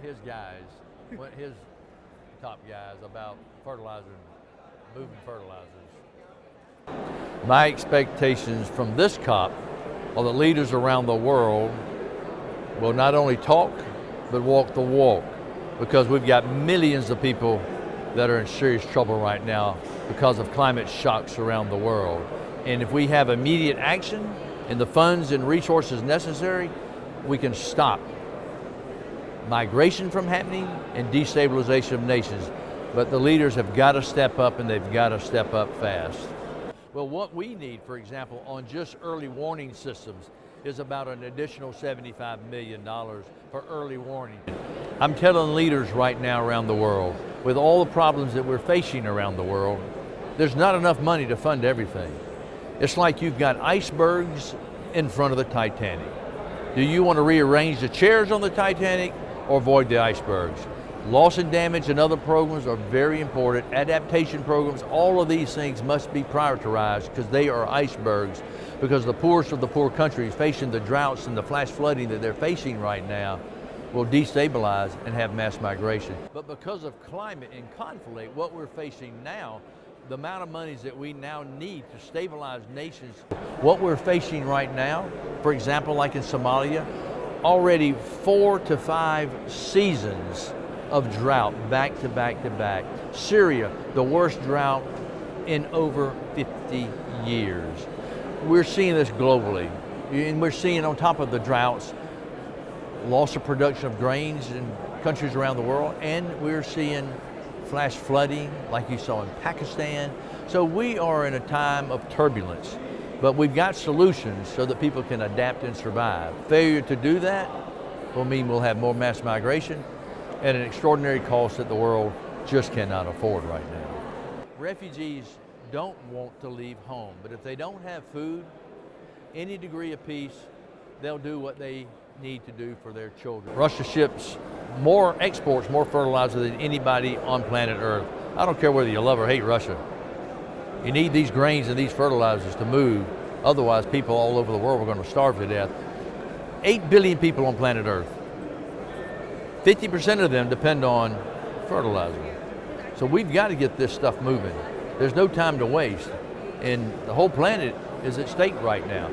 his guys, his top guys about fertilizer, moving fertilizers. My expectations from this COP are that leaders around the world will not only talk, but walk the walk, because we've got millions of people that are in serious trouble right now because of climate shocks around the world. And if we have immediate action and the funds and resources necessary, we can stop migration from happening and destabilization of nations. But the leaders have got to step up, and they've got to step up fast. Well, what we need, for example, on just early warning systems is about an additional $75 million for early warning. I'm telling leaders right now around the world, with all the problems that we're facing around the world, there's not enough money to fund everything. It's like you've got icebergs in front of the Titanic. Do you want to rearrange the chairs on the Titanic or avoid the icebergs? Loss and damage and other programs are very important. Adaptation programs, all of these things must be prioritized because they are icebergs, because the poorest of the poor countries facing the droughts and the flash flooding that they're facing right now will destabilize and have mass migration. But because of climate and conflict, what we're facing now, the amount of monies that we now need to stabilize nations, what we're facing right now, for example, like in Somalia, already 4 to 5 seasons of drought back to back to back. Syria, the worst drought in over 50 years. We're seeing this globally, and we're seeing on top of the droughts, loss of production of grains in countries around the world, and we're seeing flash flooding like you saw in Pakistan. So we are in a time of turbulence, but we've got solutions so that people can adapt and survive. Failure to do that will mean we'll have more mass migration at an extraordinary cost that the world just cannot afford right now. Refugees don't want to leave home, but if they don't have food, any degree of peace, they'll do what they need to do for their children. Russia exports more fertilizer than anybody on planet Earth. I don't care whether you love or hate Russia. You need these grains and these fertilizers to move. Otherwise, people all over the world are going to starve to death. 8 billion people on planet Earth. 50% of them depend on fertilizer. So we've got to get this stuff moving. There's no time to waste. And the whole planet is at stake right now.